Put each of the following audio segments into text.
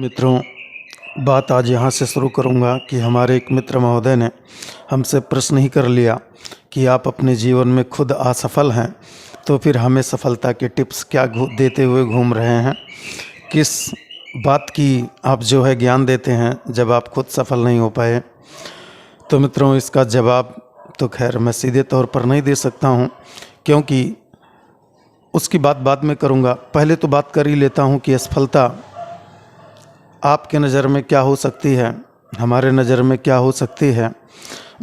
मित्रों, बात आज यहाँ से शुरू करूँगा कि हमारे एक मित्र महोदय ने हमसे प्रश्न ही कर लिया कि आप अपने जीवन में खुद असफल हैं, तो फिर हमें सफलता के टिप्स क्या देते हुए घूम रहे हैं। किस बात की आप जो है ज्ञान देते हैं जब आप खुद सफल नहीं हो पाए। तो मित्रों, इसका जवाब तो खैर मैं सीधे तौर पर नहीं दे सकता हूँ, क्योंकि उसकी बात बाद में करूँगा। पहले तो बात कर ही लेता हूँ कि असफलता आपके नज़र में क्या हो सकती है, हमारे नज़र में क्या हो सकती है।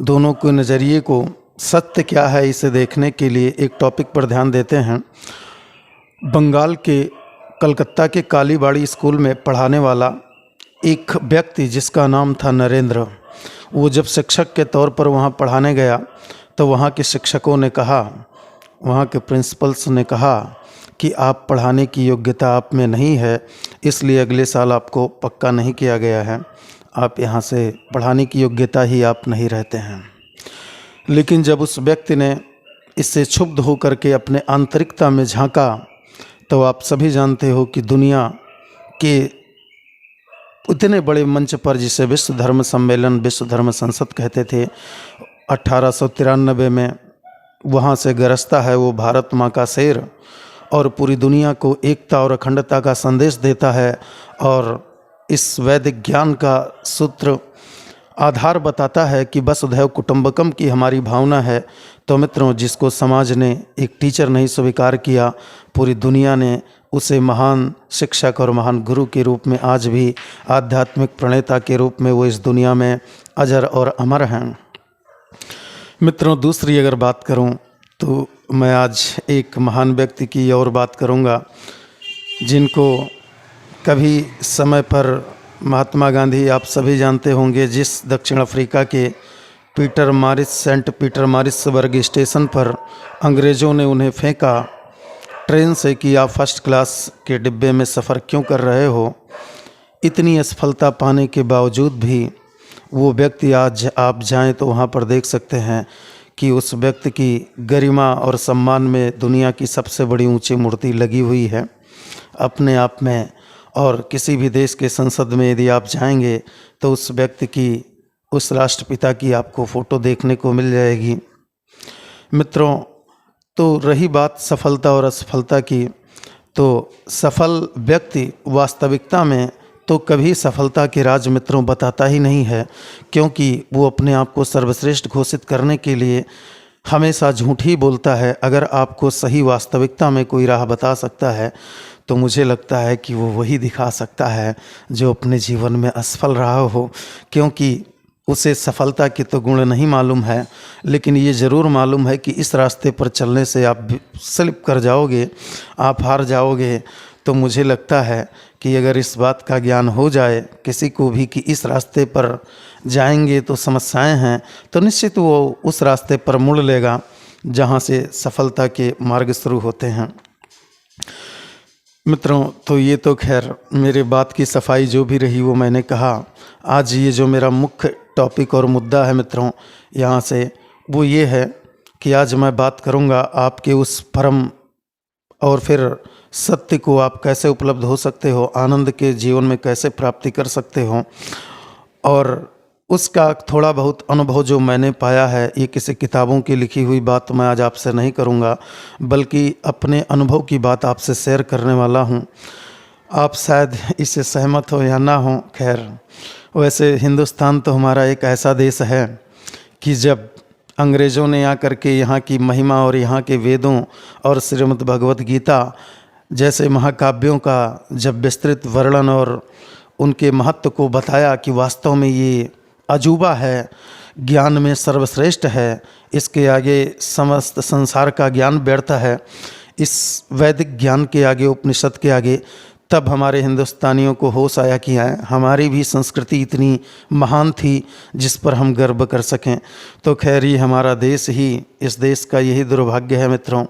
दोनों के नज़रिए को सत्य क्या है इसे देखने के लिए एक टॉपिक पर ध्यान देते हैं। बंगाल के कलकत्ता के कालीबाड़ी स्कूल में पढ़ाने वाला एक व्यक्ति जिसका नाम था नरेंद्र, वो जब शिक्षक के तौर पर वहाँ पढ़ाने गया तो वहाँ के शिक्षकों ने कहा, वहाँ के प्रिंसिपल्स ने कहा कि आप पढ़ाने की योग्यता आप में नहीं है, इसलिए अगले साल आपको पक्का नहीं किया गया है, आप यहाँ से पढ़ाने की योग्यता ही आप नहीं रहते हैं। लेकिन जब उस व्यक्ति ने इससे क्षुब्ध होकर के अपने आंतरिकता में झांका तो आप सभी जानते हो कि दुनिया के इतने बड़े मंच पर, जिसे विश्व धर्म सम्मेलन, विश्व धर्म संसद कहते थे, 1893 में वहाँ से गरजता है वो भारत माँ का शेर और पूरी दुनिया को एकता और अखंडता का संदेश देता है। और इस वैदिक ज्ञान का सूत्र आधार बताता है कि वसुधैव कुटुंबकम की हमारी भावना है। तो मित्रों, जिसको समाज ने एक टीचर नहीं स्वीकार किया, पूरी दुनिया ने उसे महान शिक्षक और महान गुरु के रूप में, आज भी आध्यात्मिक प्रणेता के रूप में वो इस दुनिया में अजर और अमर हैं। मित्रों, दूसरी अगर बात करूं तो मैं आज एक महान व्यक्ति की और बात करूंगा, जिनको कभी समय पर महात्मा गांधी, आप सभी जानते होंगे, जिस दक्षिण अफ्रीका के सेंट पीटर मारिसबर्ग स्टेशन पर अंग्रेज़ों ने उन्हें फेंका ट्रेन से कि आप फर्स्ट क्लास के डिब्बे में सफ़र क्यों कर रहे हो। इतनी असफलता पाने के बावजूद भी वो व्यक्ति, आज आप जाएं तो वहाँ पर देख सकते हैं कि उस व्यक्ति की गरिमा और सम्मान में दुनिया की सबसे बड़ी ऊंची मूर्ति लगी हुई है अपने आप में। और किसी भी देश के संसद में यदि आप जाएंगे तो उस व्यक्ति की, उस राष्ट्रपिता की आपको फ़ोटो देखने को मिल जाएगी। मित्रों, तो रही बात सफलता और असफलता की, तो सफल व्यक्ति वास्तविकता में तो कभी सफलता के राज मित्रों बताता ही नहीं है, क्योंकि वो अपने आप को सर्वश्रेष्ठ घोषित करने के लिए हमेशा झूठ ही बोलता है। अगर आपको सही वास्तविकता में कोई राह बता सकता है तो मुझे लगता है कि वो वही दिखा सकता है जो अपने जीवन में असफल रहा हो, क्योंकि उसे सफलता के तो गुण नहीं मालूम है, लेकिन ये ज़रूर मालूम है कि इस रास्ते पर चलने से आप स्लिप कर जाओगे, आप हार जाओगे। तो मुझे लगता है कि अगर इस बात का ज्ञान हो जाए किसी को भी कि इस रास्ते पर जाएंगे तो समस्याएं हैं, तो निश्चित वो उस रास्ते पर मुड़ लेगा जहाँ से सफलता के मार्ग शुरू होते हैं। मित्रों, तो ये तो खैर मेरे बात की सफाई जो भी रही वो मैंने कहा। आज ये जो मेरा मुख्य टॉपिक और मुद्दा है मित्रों यहाँ से, वो ये है कि आज मैं बात करूँगा आपके उस परम और फिर सत्य को आप कैसे उपलब्ध हो सकते हो, आनंद के जीवन में कैसे प्राप्ति कर सकते हो। और उसका थोड़ा बहुत अनुभव जो मैंने पाया है, ये किसी किताबों की लिखी हुई बात मैं आज आपसे नहीं करूँगा, बल्कि अपने अनुभव की बात आपसे शेयर करने वाला हूँ। आप शायद इससे सहमत हो या ना हो, खैर वैसे हिंदुस्तान तो हमारा एक ऐसा देश है कि जब अंग्रेज़ों ने आकर के यहाँ की महिमा और यहाँ के वेदों और श्रीमद् भगवत गीता जैसे महाकाव्यों का जब विस्तृत वर्णन और उनके महत्व को बताया कि वास्तव में ये अजूबा है, ज्ञान में सर्वश्रेष्ठ है, इसके आगे समस्त संसार का ज्ञान व्यर्थ है, इस वैदिक ज्ञान के आगे, उपनिषद के आगे, तब हमारे हिंदुस्तानियों को होश आया कि हमारी भी संस्कृति इतनी महान थी जिस पर हम गर्व कर सकें। तो खैर ये हमारा देश ही, इस देश का यही दुर्भाग्य है मित्रों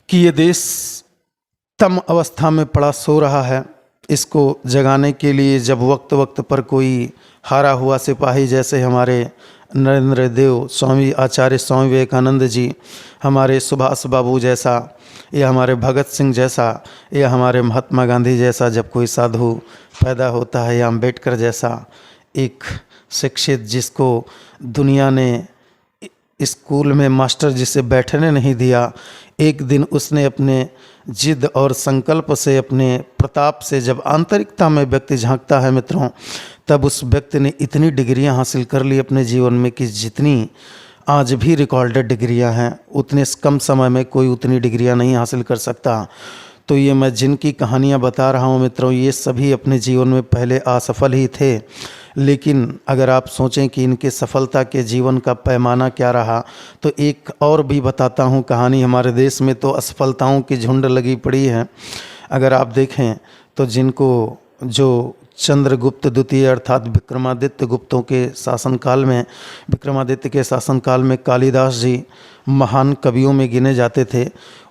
कि ये देश तम अवस्था में पड़ा सो रहा है। इसको जगाने के लिए जब वक्त वक्त पर कोई हारा हुआ सिपाही, जैसे हमारे नरेंद्र देव, स्वामी आचार्य स्वामी विवेकानंद जी, हमारे सुभाष बाबू जैसा, या हमारे भगत सिंह जैसा, या हमारे महात्मा गांधी जैसा जब कोई साधु पैदा होता है, या अम्बेडकर जैसा एक शिक्षित जिसको दुनिया ने स्कूल में मास्टर जिसे बैठने नहीं दिया, एक दिन उसने अपने जिद और संकल्प से, अपने प्रताप से जब आंतरिकता में व्यक्ति झांकता है मित्रों, तब उस व्यक्ति ने इतनी डिग्रियां हासिल कर ली अपने जीवन में कि जितनी आज भी रिकॉर्डेड डिग्रियां हैं, उतने कम समय में कोई उतनी डिग्रियां नहीं हासिल कर सकता। तो ये मैं जिनकी कहानियां बता रहा हूं मित्रों, ये सभी अपने जीवन में पहले असफल ही थे, लेकिन अगर आप सोचें कि इनके सफलता के जीवन का पैमाना क्या रहा, तो एक और भी बताता हूं कहानी। हमारे देश में तो असफलताओं की झुंड लगी पड़ी है। अगर आप देखें तो जिनको जो चंद्रगुप्त द्वितीय अर्थात विक्रमादित्य गुप्तों के शासनकाल में, विक्रमादित्य के शासनकाल में कालिदास जी महान कवियों में गिने जाते थे।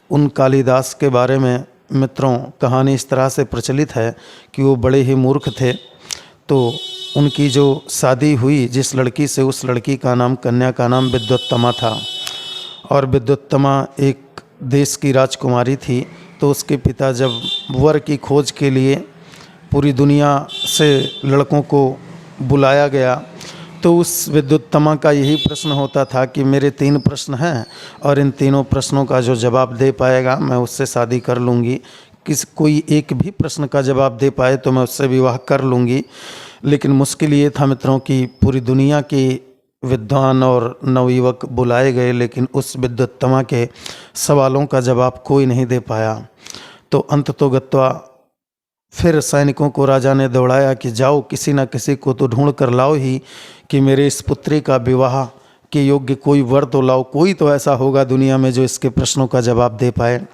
उन कालिदास के बारे में मित्रों कहानी इस तरह से प्रचलित है कि वो बड़े ही मूर्ख थे। तो उनकी जो शादी हुई जिस लड़की से, उस लड़की का नाम, कन्या का नाम विद्वत्तमा था, और विद्वत्तमा एक देश की राजकुमारी थी। तो उसके पिता जब वर की खोज के लिए पूरी दुनिया से लड़कों को बुलाया गया, तो उस विद्वत्तमा का यही प्रश्न होता था कि मेरे 3 प्रश्न हैं और इन तीनों प्रश्नों का जो जवाब दे पाएगा मैं उससे शादी कर लूँगी। कोई एक भी प्रश्न का जवाब दे पाए तो मैं उससे विवाह कर लूँगी। लेकिन मुश्किल ये था मित्रों कि पूरी दुनिया के विद्वान और नवयुवक बुलाए गए, लेकिन उस विद्वत्तमा के सवालों का जवाब कोई नहीं दे पाया। तो अंततोगत्वा फिर सैनिकों को राजा ने दौड़ाया कि जाओ किसी न किसी को तो ढूंढ कर लाओ ही कि मेरे इस पुत्री का विवाह के योग्य कोई वर तो लाओ, कोई तो ऐसा होगा दुनिया में जो इसके प्रश्नों का जवाब दे पाए।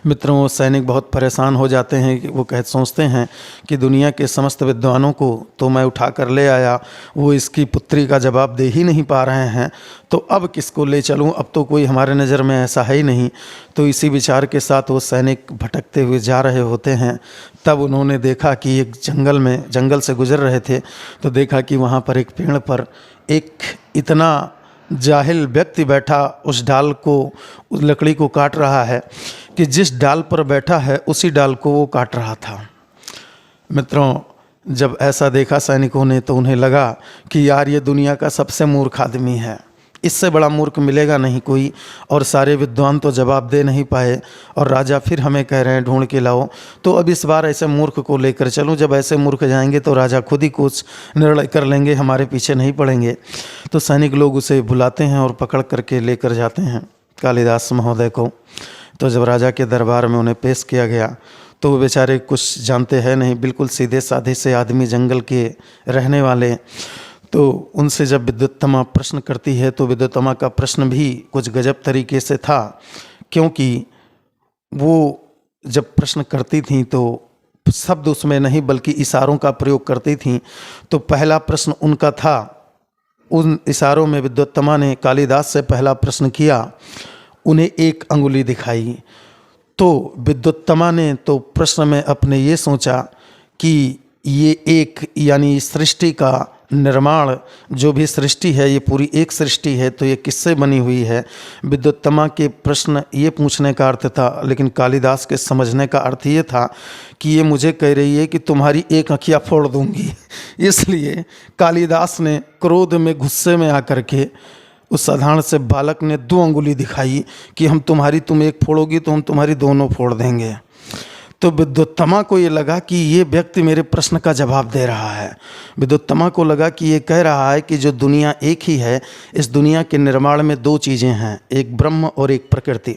मित्रों वो सैनिक बहुत परेशान हो जाते हैं कि वो सोचते हैं कि दुनिया के समस्त विद्वानों को तो मैं उठा कर ले आया, वो इसकी पुत्री का जवाब दे ही नहीं पा रहे हैं, तो अब किसको ले चलूं, अब तो कोई हमारे नज़र में ऐसा है ही नहीं। तो इसी विचार के साथ वो सैनिक भटकते हुए जा रहे होते हैं। तब उन्होंने देखा कि एक जंगल से गुजर रहे थे, तो देखा कि वहाँ पर एक पेड़ पर एक इतना जाहिल व्यक्ति बैठा उस डाल को, उस लकड़ी को काट रहा है कि जिस डाल पर बैठा है उसी डाल को वो काट रहा था। मित्रों जब ऐसा देखा सैनिकों ने तो उन्हें लगा कि यार ये दुनिया का सबसे मूर्ख आदमी है, इससे बड़ा मूर्ख मिलेगा नहीं कोई, और सारे विद्वान तो जवाब दे नहीं पाए और राजा फिर हमें कह रहे हैं ढूंढ के लाओ, तो अब इस बार ऐसे मूर्ख को लेकर चलूं। जब ऐसे मूर्ख जाएंगे तो राजा खुद ही कुछ निर्णय कर लेंगे, हमारे पीछे नहीं पड़ेंगे। तो सैनिक लोग उसे बुलाते हैं और पकड़ करके लेकर जाते हैं कालिदास महोदय को। तो जब राजा के दरबार में उन्हें पेश किया गया तो वो बेचारे कुछ जानते हैं नहीं, बिल्कुल सीधे साधे से आदमी, जंगल के रहने वाले। तो उनसे जब विद्वत्तमा प्रश्न करती है तो विद्वत्तमा का प्रश्न भी कुछ गजब तरीके से था, क्योंकि वो जब प्रश्न करती थीं तो शब्द उसमें नहीं बल्कि इशारों का प्रयोग करती थीं। तो पहला प्रश्न उनका था, उन इशारों में विद्वत्तमा ने कालिदास से पहला प्रश्न किया, उन्हें एक अंगुली दिखाई। तो विद्वत्तमा ने तो प्रश्न में अपने ये सोचा कि ये एक यानी सृष्टि का निर्माण, जो भी सृष्टि है ये पूरी एक सृष्टि है, तो ये किससे बनी हुई है। विद्वत्तमा के प्रश्न ये पूछने का अर्थ था, लेकिन कालिदास के समझने का अर्थ ये था कि ये मुझे कह रही है कि तुम्हारी एक आँखियाँ फोड़ दूंगी। इसलिए कालिदास ने क्रोध में, गुस्से में आकर के उस साधारण से बालक ने 2 अंगुली दिखाई कि तुम एक फोड़ोगी तो हम तुम्हारी दोनों फोड़ देंगे। तो विद्वत्तमा को ये लगा कि ये व्यक्ति मेरे प्रश्न का जवाब दे रहा है। विद्वत्तमा को लगा कि ये कह रहा है कि जो दुनिया एक ही है, इस दुनिया के निर्माण में 2 चीज़ें हैं, एक ब्रह्म और एक प्रकृति।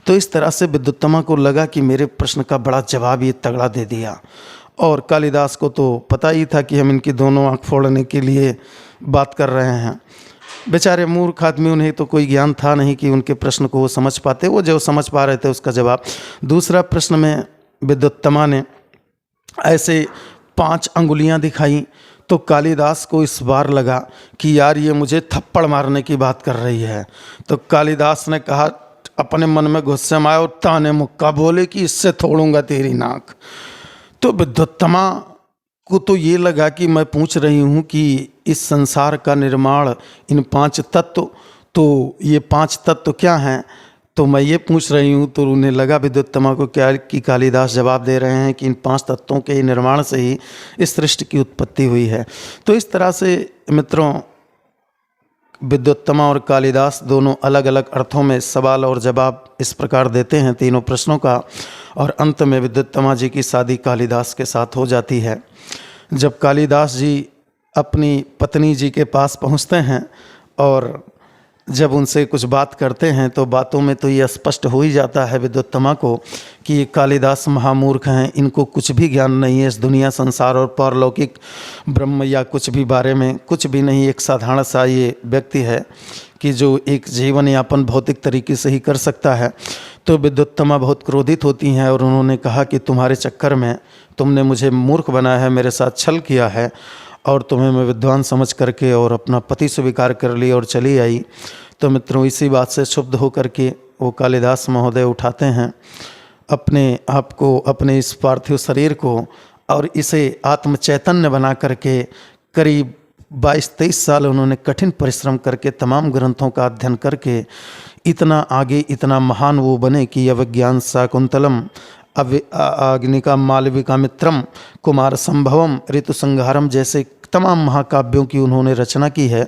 तो इस तरह से विद्वत्तमा को लगा कि मेरे प्रश्न का बड़ा जवाब ये तगड़ा दे दिया। और कालिदास को तो पता ही था कि हम इनकी दोनों आँख फोड़ने के लिए बात कर रहे हैं। बेचारे मूर्ख आदमी, उन्हें तो कोई ज्ञान था नहीं कि उनके प्रश्न को वो समझ पाते। वो जो समझ पा रहे थे उसका जवाब। दूसरा प्रश्न में विद्वत्तमा ने ऐसे 5 अंगुलियां दिखाई तो कालिदास को इस बार लगा कि यार ये मुझे थप्पड़ मारने की बात कर रही है। तो कालिदास ने कहा, अपने मन में गुस्से में आया और ताने मुक्का बोले कि इससे तोड़ूंगा तेरी नाक। तो विद्वत्तमा को तो ये लगा कि मैं पूछ रही हूँ कि इस संसार का निर्माण इन 5 तत्व, तो ये 5 तत्व क्या हैं? तो मैं ये पूछ रही हूँ, तो उन्हें लगा विद्युत्तमा को क्या कि कालिदास जवाब दे रहे हैं कि इन 5 तत्वों के निर्माण से ही इस सृष्टि की उत्पत्ति हुई है। तो इस तरह से मित्रों विद्युत्तमा और कालिदास दोनों अलग अलग अर्थों में सवाल और जवाब इस प्रकार देते हैं तीनों प्रश्नों का, और अंत में विद्युत्तमा जी की शादी कालिदास के साथ हो जाती है। जब कालिदास जी अपनी पत्नी जी के पास पहुंचते हैं और जब उनसे कुछ बात करते हैं, तो बातों में तो ये स्पष्ट हो ही जाता है विद्युत्तमा को कि ये कालिदास महामूर्ख हैं, इनको कुछ भी ज्ञान नहीं है इस दुनिया संसार और पारलौकिक ब्रह्म या कुछ भी बारे में, कुछ भी नहीं। एक साधारण सा ये व्यक्ति है कि जो एक जीवन यापन भौतिक तरीके से ही कर सकता है। तो विद्युत्तमा बहुत क्रोधित होती हैं और उन्होंने कहा कि तुम्हारे चक्कर में तुमने मुझे मूर्ख बनाया है, मेरे साथ छल किया है, और तुम्हें मैं विद्वान समझ करके और अपना पति स्वीकार कर ली और चली आई। तो मित्रों इसी बात से क्षुब्ध होकर के वो कालिदास महोदय उठाते हैं अपने आप को, अपने इस पार्थिव शरीर को, और इसे आत्म चैतन्य बना करके करीब 22-23 साल उन्होंने कठिन परिश्रम करके तमाम ग्रंथों का अध्ययन करके इतना आगे, इतना महान वो बने कि अविज्ञान शाकुंतलम, अग्निका मालविका मित्रम, कुमार संभवम, ऋतु संहारम जैसे तमाम महाकाव्यों की उन्होंने रचना की है।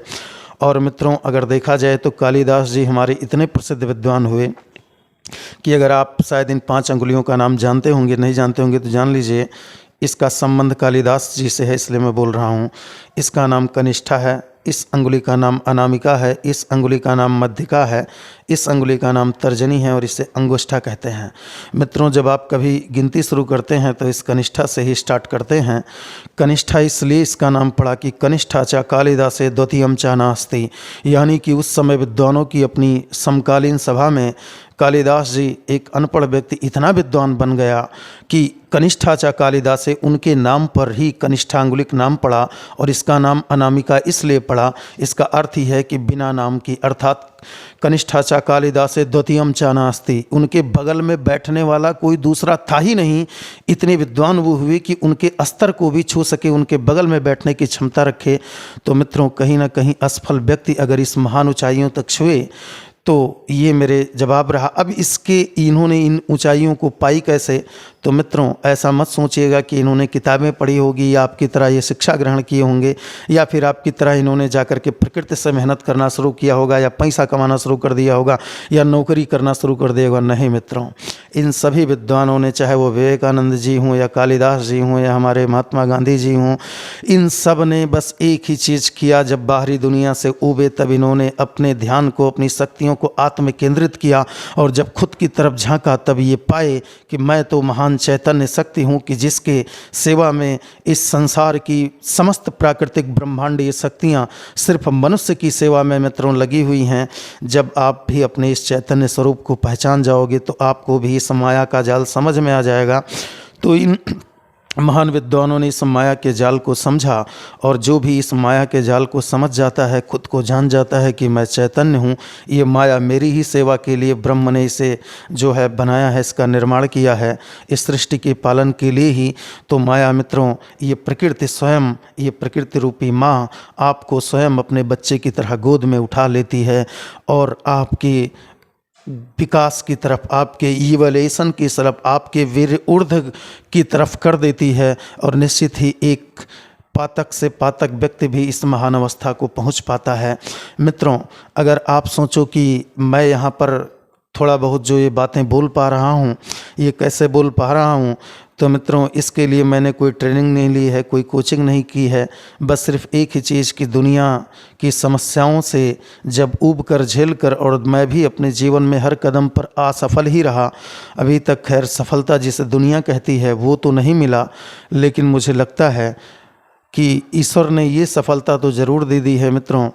और मित्रों अगर देखा जाए तो कालिदास जी हमारे इतने प्रसिद्ध विद्वान हुए कि अगर आप शायद इन 5 अंगुलियों का नाम जानते होंगे, नहीं जानते होंगे तो जान लीजिए। इसका संबंध कालिदास जी से है, इसलिए मैं बोल रहा हूँ। इसका नाम कनिष्ठा है, इस अंगुली का नाम अनामिका है, इस अंगुली का नाम मध्यिका है, इस अंगुली का नाम तर्जनी है, और इसे अंगुष्ठा कहते हैं। मित्रों जब आप कभी गिनती शुरू करते हैं तो इस कनिष्ठा से ही स्टार्ट करते हैं। कनिष्ठा इसलिए इसका नाम पड़ा कि कनिष्ठा चा कालिदासे द्वितीयम चा नास्ति, यानी कि उस समय विद्वानों की अपनी समकालीन सभा में कालिदास जी एक अनपढ़ व्यक्ति इतना विद्वान बन गया कि कनिष्ठा चा कालिदासे उनके नाम पर ही कनिष्ठांगुलिक नाम पड़ा, और इसका नाम अनामिका इसलिए पड़ा, इसका अर्थ ही है कि बिना नाम की, अर्थात कनिष्ठा चा कालिदासे द्वितीयम चा नास्ति, उनके बगल में बैठने वाला कोई दूसरा था ही नहीं। इतने विद्वान वो हुए कि उनके स्तर को भी छू सके, उनके बगल में बैठने की क्षमता रखे। तो मित्रों कहीं ना कहीं असफल व्यक्ति अगर इस महान ऊंचाइयों तक छुए, तो ये मेरे जवाब रहा। अब इन्होंने इन ऊंचाइयों को पाई कैसे? तो मित्रों ऐसा मत सोचिएगा कि इन्होंने किताबें पढ़ी होगी या आपकी तरह ये शिक्षा ग्रहण किए होंगे, या फिर आपकी तरह इन्होंने जाकर के प्रकृति से मेहनत करना शुरू किया होगा, या पैसा कमाना शुरू कर दिया होगा, या नौकरी करना शुरू कर दिया होगा। नहीं मित्रों, इन सभी विद्वानों ने, चाहे वो विवेकानंद जी हों या कालिदास जी हों या हमारे महात्मा गांधी जी हों, इन सब ने बस एक ही चीज़ किया। जब बाहरी दुनिया से उबे तब इन्होंने अपने ध्यान को, अपनी शक्तियों को आत्म केंद्रित किया, और जब खुद की तरफ झांका तब ये पाए कि मैं तो महान चैतन्य शक्ति हूँ कि जिसके सेवा में इस संसार की समस्त प्राकृतिक ब्रह्मांडीय शक्तियाँ सिर्फ मनुष्य की सेवा में मित्रों लगी हुई हैं। जब आप भी अपने इस चैतन्य स्वरूप को पहचान जाओगे तो आपको भी इस माया का जाल समझ में आ जाएगा। तो इन महान विद्वानों ने इस माया के जाल को समझा, और जो भी इस माया के जाल को समझ जाता है, खुद को जान जाता है कि मैं चैतन्य हूँ, ये माया मेरी ही सेवा के लिए ब्रह्म ने इसे जो है बनाया है, इसका निर्माण किया है इस सृष्टि के पालन के लिए ही। तो माया मित्रों ये प्रकृति स्वयं, ये प्रकृति रूपी माँ आपको स्वयं अपने बच्चे की तरह गोद में उठा लेती है, और आपकी विकास की तरफ, आपके इवोल्यूशन की तरफ, आपके वीर ऊर्ध्व की तरफ कर देती है। और निश्चित ही एक पातक से पातक व्यक्ति भी इस महान अवस्था को पहुंच पाता है। मित्रों अगर आप सोचो कि मैं यहाँ पर थोड़ा बहुत जो ये बातें बोल पा रहा हूँ, ये कैसे बोल पा रहा हूँ, तो मित्रों इसके लिए मैंने कोई ट्रेनिंग नहीं ली है, कोई कोचिंग नहीं की है। बस सिर्फ एक ही चीज़ कि दुनिया की समस्याओं से जब ऊब कर झेल कर, और मैं भी अपने जीवन में हर कदम पर असफल ही रहा अभी तक। खैर सफलता जिसे दुनिया कहती है वो तो नहीं मिला, लेकिन मुझे लगता है कि ईश्वर ने ये सफलता तो ज़रूर दे दी है मित्रों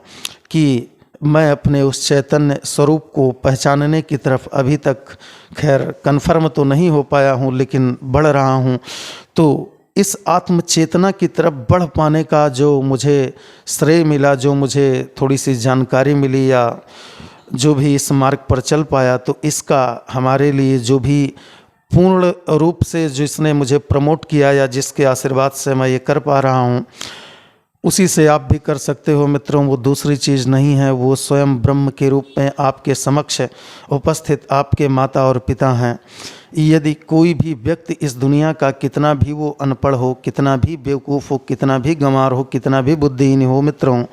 कि मैं अपने उस चैतन्य स्वरूप को पहचानने की तरफ अभी तक खैर कन्फर्म तो नहीं हो पाया हूँ, लेकिन बढ़ रहा हूँ। तो इस आत्म चेतना की तरफ बढ़ पाने का जो मुझे श्रेय मिला, जो मुझे थोड़ी सी जानकारी मिली, या जो भी इस मार्ग पर चल पाया, तो इसका हमारे लिए जो भी पूर्ण रूप से जिसने मुझे प्रमोट किया, या जिसके आशीर्वाद से मैं ये कर पा रहा हूँ, उसी से आप भी कर सकते हो मित्रों। वो दूसरी चीज़ नहीं है, वो स्वयं ब्रह्म के रूप में आपके समक्ष उपस्थित आपके माता और पिता हैं। यदि कोई भी व्यक्ति इस दुनिया का कितना भी वो अनपढ़ हो, कितना भी बेवकूफ़ हो, कितना भी गंवार हो, कितना भी बुद्धिहीन हो मित्रों,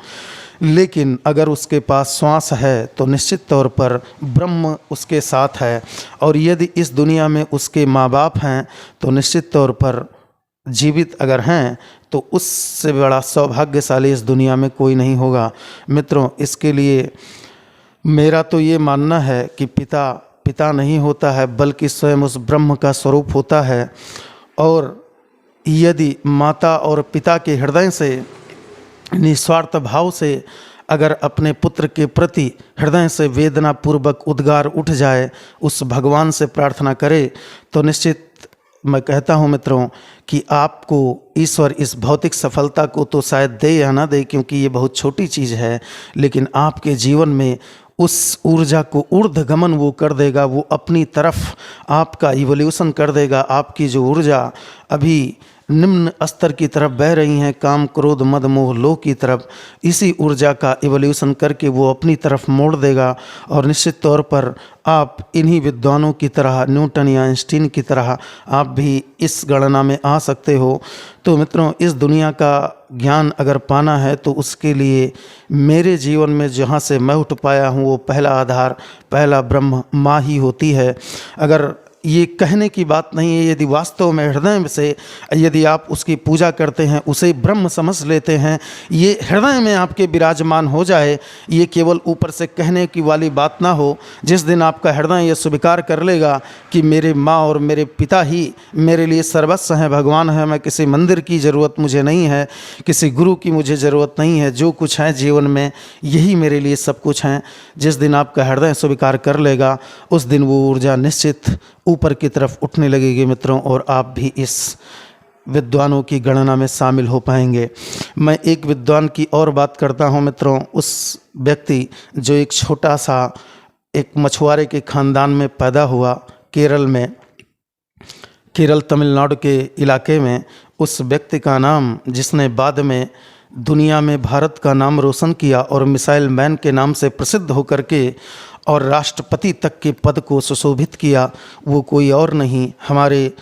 लेकिन अगर उसके पास श्वास है तो निश्चित तौर पर ब्रह्म उसके साथ है। और यदि इस दुनिया में उसके माँ बाप हैं तो निश्चित तौर पर जीवित अगर हैं तो उससे बड़ा सौभाग्यशाली इस दुनिया में कोई नहीं होगा मित्रों। इसके लिए मेरा तो ये मानना है कि पिता पिता नहीं होता है बल्कि स्वयं उस ब्रह्म का स्वरूप होता है। और यदि माता और पिता के हृदय से निस्वार्थ भाव से अगर अपने पुत्र के प्रति हृदय से वेदना पूर्वक उद्गार उठ जाए, उस भगवान से प्रार्थना करे, तो निश्चित मैं कहता हूँ मित्रों कि आपको ईश्वर इस भौतिक सफलता को तो शायद दे या ना दे, क्योंकि ये बहुत छोटी चीज़ है, लेकिन आपके जीवन में उस ऊर्जा को ऊर्ध्वगमन वो कर देगा। वो अपनी तरफ आपका इवोल्यूशन कर देगा। आपकी जो ऊर्जा अभी निम्न स्तर की तरफ बह रही हैं, काम क्रोध मद मोह लोह की तरफ, इसी ऊर्जा का इवोल्यूशन करके वो अपनी तरफ मोड़ देगा। और निश्चित तौर पर आप इन्हीं विद्वानों की तरह, न्यूटन या आइंस्टीन की तरह आप भी इस गणना में आ सकते हो। तो मित्रों, इस दुनिया का ज्ञान अगर पाना है तो उसके लिए मेरे जीवन में जहाँ से मैं उठ पाया हूँ वो पहला आधार, पहला ब्रह्म माँ ही होती है। अगर ये कहने की बात नहीं है, यदि वास्तव में हृदय से यदि आप उसकी पूजा करते हैं, उसे ब्रह्म समझ लेते हैं, ये हृदय में आपके विराजमान हो जाए, ये केवल ऊपर से कहने की वाली बात ना हो। जिस दिन आपका हृदय ये स्वीकार कर लेगा कि मेरे माँ और मेरे पिता ही मेरे लिए सर्वस्व हैं, भगवान है, मैं किसी मंदिर की ज़रूरत मुझे नहीं है, किसी गुरु की मुझे ज़रूरत नहीं है, जो कुछ है जीवन में यही मेरे लिए सब कुछ हैं, जिस दिन आपका हृदय स्वीकार कर लेगा, उस दिन वो ऊर्जा निश्चित ऊपर की तरफ उठने लगेगी मित्रों, और आप भी इस विद्वानों की गणना में शामिल हो पाएंगे। मैं एक विद्वान की और बात करता हूं मित्रों। उस व्यक्ति जो एक छोटा सा एक मछुआरे के खानदान में पैदा हुआ, केरल में, केरल तमिलनाडु के इलाके में, उस व्यक्ति का नाम, जिसने बाद में दुनिया में भारत का नाम रोशन किया और मिसाइल मैन के नाम से प्रसिद्ध होकर के और राष्ट्रपति तक के पद को सुशोभित किया, वो कोई और नहीं, हमारे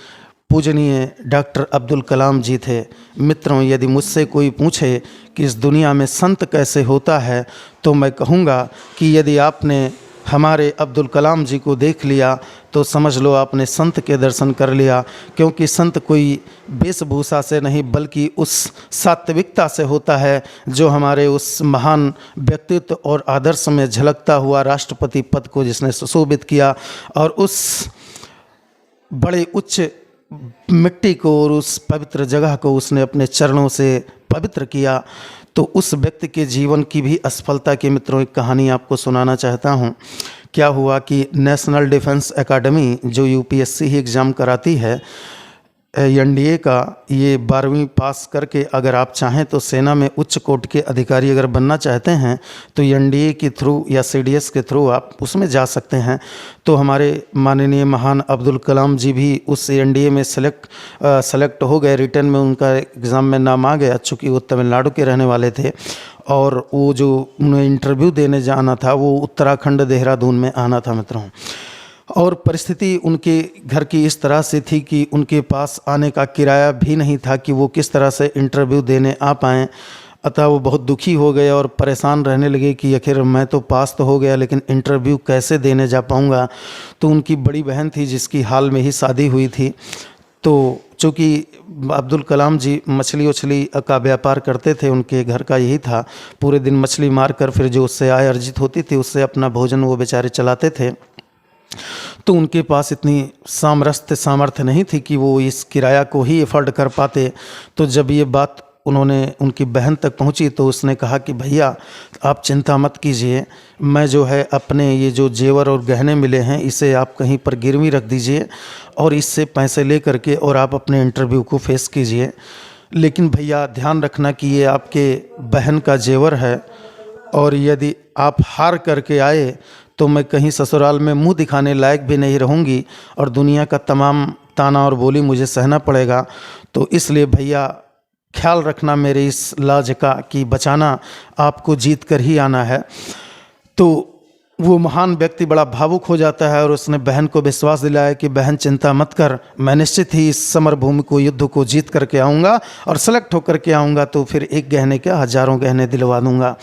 पूजनीय डॉक्टर अब्दुल कलाम जी थे। मित्रों, यदि मुझसे कोई पूछे कि इस दुनिया में संत कैसे होता है, तो मैं कहूँगा कि यदि आपने हमारे अब्दुल कलाम जी को देख लिया तो समझ लो आपने संत के दर्शन कर लिया। क्योंकि संत कोई वेशभूषा से नहीं बल्कि उस सात्विकता से होता है जो हमारे उस महान व्यक्तित्व और आदर्श में झलकता हुआ राष्ट्रपति पद को जिसने सुशोभित किया और उस बड़े उच्च मिट्टी को और उस पवित्र जगह को उसने अपने चरणों से पवित्र किया। तो उस व्यक्ति के जीवन की भी असफलता की मित्रों एक कहानी आपको सुनाना चाहता हूँ। क्या हुआ कि नेशनल डिफेंस एकेडमी जो यूपीएससी ही एग्ज़ाम कराती है, एनडीए का, ये 12वीं पास करके अगर आप चाहें तो सेना में उच्च कोटि के अधिकारी अगर बनना चाहते हैं तो एनडीए के थ्रू या सीडीएस के थ्रू आप उसमें जा सकते हैं। तो हमारे माननीय महान अब्दुल कलाम जी भी उस एनडीए में सेलेक्ट हो गए। रिटर्न में उनका एग्ज़ाम में नाम आ गया, चूँकि वो तमिलनाडु के रहने वाले थे और वो जो उन्हें इंटरव्यू देने जाना था वो उत्तराखंड देहरादून में आना था मित्रों। और परिस्थिति उनके घर की इस तरह से थी कि उनके पास आने का किराया भी नहीं था कि वो किस तरह से इंटरव्यू देने आ पाएँ। अतः वो बहुत दुखी हो गए और परेशान रहने लगे कि आखिर मैं तो पास तो हो गया लेकिन इंटरव्यू कैसे देने जा पाऊँगा। तो उनकी बड़ी बहन थी जिसकी हाल में ही शादी हुई थी। तो चूँकि अब्दुल कलाम जी मछली उछली का व्यापार करते थे, उनके घर का यही था, पूरे दिन मछली मार कर फिर जो उससे आय अर्जित होती थी उससे अपना भोजन वो बेचारे चलाते थे। तो उनके पास इतनी सामर्थ्य नहीं थी कि वो इस किराया को ही अफोर्ड कर पाते। तो जब ये बात उन्होंने उनकी बहन तक पहुंची तो उसने कहा कि भैया आप चिंता मत कीजिए, मैं जो है अपने ये जो जेवर और गहने मिले हैं इसे आप कहीं पर गिरवी रख दीजिए और इससे पैसे ले करके और आप अपने इंटरव्यू को फेस कीजिए। लेकिन भैया ध्यान रखना कि ये आपके बहन का जेवर है और यदि आप हार करके आए तो मैं कहीं ससुराल में मुंह दिखाने लायक भी नहीं रहूँगी और दुनिया का तमाम ताना और बोली मुझे सहना पड़ेगा। तो इसलिए भैया ख्याल रखना मेरे इस लाज का कि बचाना आपको जीत कर ही आना है। तो वो महान व्यक्ति बड़ा भावुक हो जाता है और उसने बहन को विश्वास दिलाया कि बहन चिंता मत कर, मैं निश्चित ही इस समर भूमि को, युद्ध को जीत करके आऊँगा और सेलेक्ट होकर के आऊँगा तो फिर एक गहने क्या हजारों गहने दिलवा दूँगा।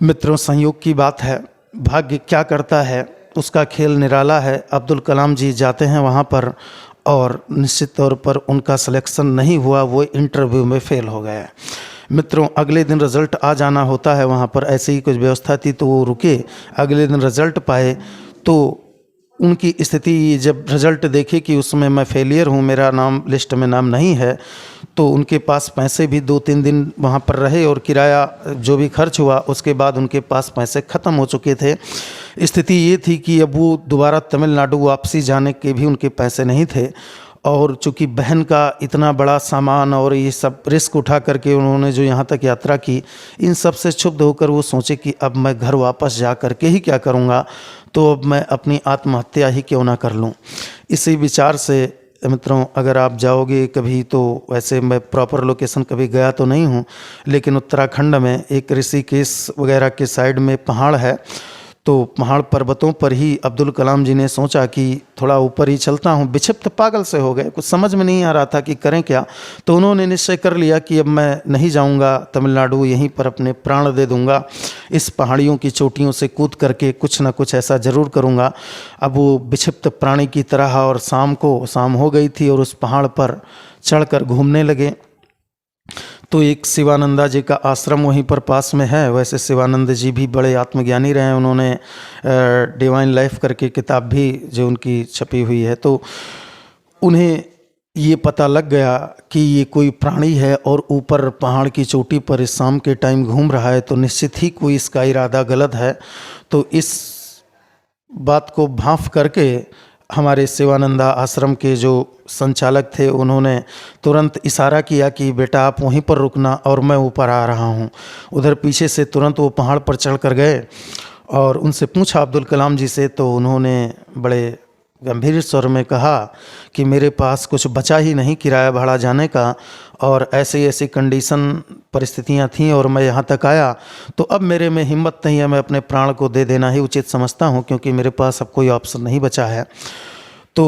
मित्रों, संयोग की बात है, भाग्य क्या करता है उसका खेल निराला है। अब्दुल कलाम जी जाते हैं वहाँ पर और निश्चित तौर पर उनका सिलेक्शन नहीं हुआ, वो इंटरव्यू में फेल हो गए। मित्रों, अगले दिन रिज़ल्ट आ जाना होता है, वहाँ पर ऐसी ही कुछ व्यवस्था थी तो वो रुके, अगले दिन रिज़ल्ट पाए तो उनकी स्थिति जब रिज़ल्ट देखे कि उसमें मैं फेलियर हूँ, मेरा नाम लिस्ट में नाम नहीं है, तो उनके पास पैसे भी 2-3 दिन वहाँ पर रहे और किराया जो भी खर्च हुआ उसके बाद उनके पास पैसे ख़त्म हो चुके थे। स्थिति ये थी कि अब वो दोबारा तमिलनाडु वापसी जाने के भी उनके पैसे नहीं थे और चूँकि बहन का इतना बड़ा सामान और ये सब रिस्क उठा करके उन्होंने जो यहाँ तक यात्रा की, इन सब से क्षुब्ध होकर वो सोचे कि अब मैं घर वापस जा कर के ही क्या करूँगा, तो अब मैं अपनी आत्महत्या ही क्यों ना कर लूँ। इसी विचार से मित्रों, अगर आप जाओगे कभी तो, वैसे मैं प्रॉपर लोकेशन कभी गया तो नहीं हूँ, लेकिन उत्तराखंड में एक ऋषिकेश वगैरह के साइड में पहाड़ है, तो पहाड़ पर्वतों पर ही अब्दुल कलाम जी ने सोचा कि थोड़ा ऊपर ही चलता हूँ। विक्षिप्त पागल से हो गए, कुछ समझ में नहीं आ रहा था कि करें क्या, तो उन्होंने निश्चय कर लिया कि अब मैं नहीं जाऊँगा तमिलनाडु, यहीं पर अपने प्राण दे दूँगा, इस पहाड़ियों की चोटियों से कूद करके कुछ ना कुछ ऐसा ज़रूर करूँगा। अब वो विक्षिप्त प्राणी की तरह, और शाम हो गई थी और उस पहाड़ पर चढ़कर घूमने लगे। तो एक शिवानंदा जी का आश्रम वहीं पर पास में है। वैसे शिवानंद जी भी बड़े आत्मज्ञानी रहे, उन्होंने डिवाइन लाइफ करके किताब भी जो उनकी छपी हुई है, तो उन्हें ये पता लग गया कि ये कोई प्राणी है और ऊपर पहाड़ की चोटी पर इस शाम के टाइम घूम रहा है, तो निश्चित ही कोई इसका इरादा गलत है। तो इस बात को भांप करके हमारे शिवानंदा आश्रम के जो संचालक थे उन्होंने तुरंत इशारा किया कि बेटा आप वहीं पर रुकना और मैं ऊपर आ रहा हूँ। उधर पीछे से तुरंत वो पहाड़ पर चढ़ कर गए और उनसे पूछा अब्दुल कलाम जी से, तो उन्होंने बड़े गंभीर स्वर में कहा कि मेरे पास कुछ बचा ही नहीं किराया भाड़ा जाने का, और ऐसी ऐसी कंडीशन परिस्थितियां थीं और मैं यहाँ तक आया, तो अब मेरे में हिम्मत नहीं है, मैं अपने प्राण को दे देना ही उचित समझता हूँ क्योंकि मेरे पास अब कोई ऑप्शन नहीं बचा है। तो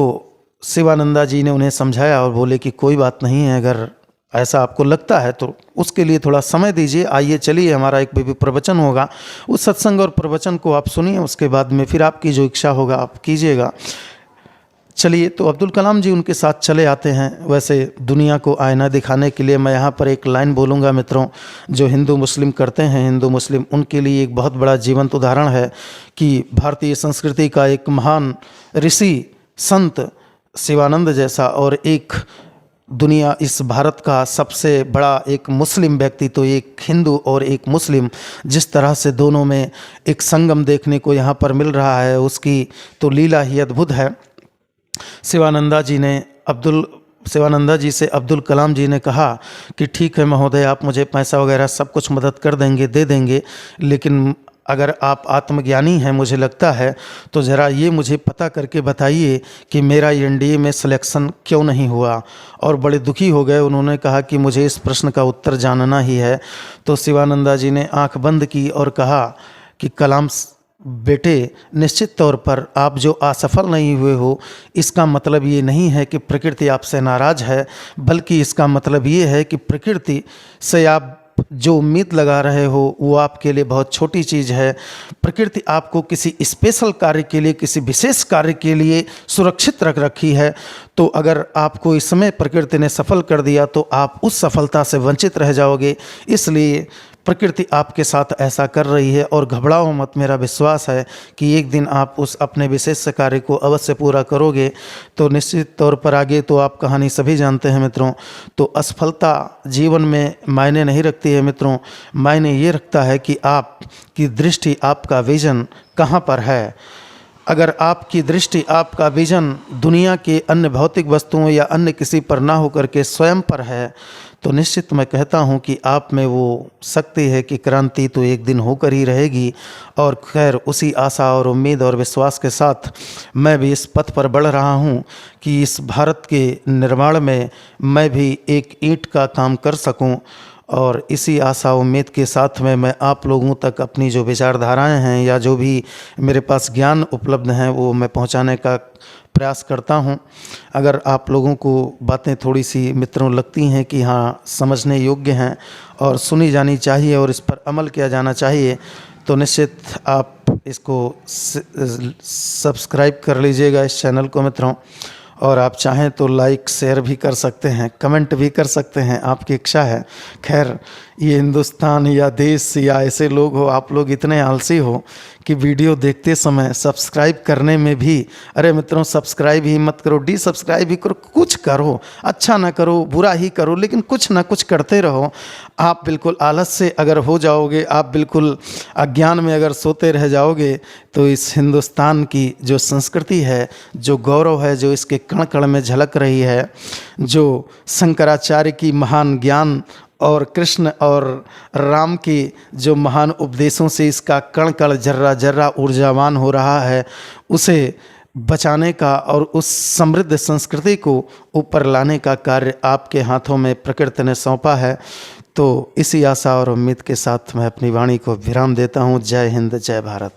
शिवानंदा जी ने उन्हें समझाया और बोले कि कोई बात नहीं है, अगर ऐसा आपको लगता है तो उसके लिए थोड़ा समय दीजिए, आइए चलिए, हमारा एक भी प्रवचन होगा, उस सत्संग और प्रवचन को आप सुनिए, उसके बाद में फिर आपकी जो इच्छा होगा आप कीजिएगा। चलिए, तो अब्दुल कलाम जी उनके साथ चले आते हैं। वैसे दुनिया को आईना दिखाने के लिए मैं यहाँ पर एक लाइन बोलूँगा मित्रों, जो हिंदू मुस्लिम करते हैं, हिंदू मुस्लिम, उनके लिए एक बहुत बड़ा जीवंत उदाहरण है कि भारतीय संस्कृति का एक महान ऋषि संत शिवानंद जैसा और एक दुनिया, इस भारत का सबसे बड़ा एक मुस्लिम व्यक्ति, तो एक हिंदू और एक मुस्लिम, जिस तरह से दोनों में एक संगम देखने को यहाँ पर मिल रहा है, उसकी तो लीला ही अद्भुत है। शिवानंदा जी से अब्दुल कलाम जी ने कहा कि ठीक है महोदय, आप मुझे पैसा वगैरह सब कुछ मदद कर देंगे, दे देंगे, लेकिन अगर आप आत्मज्ञानी हैं मुझे लगता है, तो ज़रा ये मुझे पता करके बताइए कि मेरा एनडीए में सिलेक्शन क्यों नहीं हुआ। और बड़े दुखी हो गए, उन्होंने कहा कि मुझे इस प्रश्न का उत्तर जानना ही है। तो शिवानंदा जी ने आंख बंद की और कहा कि कलाम बेटे, निश्चित तौर पर आप जो असफल नहीं हुए हो, इसका मतलब ये नहीं है कि प्रकृति आपसे नाराज़ है, बल्कि इसका मतलब ये है कि प्रकृति से आप जो उम्मीद लगा रहे हो वो आपके लिए बहुत छोटी चीज़ है। प्रकृति आपको किसी स्पेशल कार्य के लिए, किसी विशेष कार्य के लिए सुरक्षित रख रखी है। तो अगर आपको इस समय प्रकृति ने सफल कर दिया तो आप उस सफलता से वंचित रह जाओगे। इसलिए प्रकृति आपके साथ ऐसा कर रही है और घबराओ मत, मेरा विश्वास है कि एक दिन आप उस अपने विशेष कार्य को अवश्य पूरा करोगे। तो निश्चित तौर पर आगे तो आप कहानी सभी जानते हैं मित्रों। तो असफलता जीवन में मायने नहीं रखती है मित्रों, मायने ये रखता है कि आपकी दृष्टि, आपका विजन कहाँ पर है। अगर आपकी दृष्टि, आपका विजन दुनिया के अन्य भौतिक वस्तुओं या अन्य किसी पर ना होकर के स्वयं पर है, तो निश्चित मैं कहता हूँ कि आप में वो शक्ति है कि क्रांति तो एक दिन होकर ही रहेगी। और खैर उसी आशा और उम्मीद और विश्वास के साथ मैं भी इस पथ पर बढ़ रहा हूँ कि इस भारत के निर्माण में मैं भी एक ईंट का काम कर सकूँ। और इसी आशा उम्मीद के साथ में मैं आप लोगों तक अपनी जो विचारधाराएं हैं या जो भी मेरे पास ज्ञान उपलब्ध हैं वो मैं पहुंचाने का प्रयास करता हूं। अगर आप लोगों को बातें थोड़ी सी मित्रों लगती हैं कि हाँ समझने योग्य हैं और सुनी जानी चाहिए और इस पर अमल किया जाना चाहिए, तो निश्चित आप इसको सब्सक्राइब कर लीजिएगा इस चैनल को मित्रों। और आप चाहें तो लाइक शेयर भी कर सकते हैं, कमेंट भी कर सकते हैं, आपकी इच्छा है। खैर ये हिंदुस्तान या देश या ऐसे लोग हो, आप लोग इतने आलसी हो कि वीडियो देखते समय सब्सक्राइब करने में भी, अरे मित्रों सब्सक्राइब ही मत करो, डीसब्सक्राइब ही करो, कुछ करो, अच्छा ना करो बुरा ही करो, लेकिन कुछ ना कुछ करते रहो। आप बिल्कुल आलस से अगर हो जाओगे, आप बिल्कुल अज्ञान में अगर सोते रह जाओगे, तो इस हिंदुस्तान की जो संस्कृति है, जो गौरव है, जो इसके कण कण में झलक रही है, जो शंकराचार्य की महान ज्ञान और कृष्ण और राम की जो महान उपदेशों से इसका कण कण जर्रा जर्रा ऊर्जावान हो रहा है, उसे बचाने का और उस समृद्ध संस्कृति को ऊपर लाने का कार्य आपके हाथों में प्रकृति ने सौंपा है। तो इसी आशा और उम्मीद के साथ मैं अपनी वाणी को विराम देता हूँ। जय हिंद, जय भारत।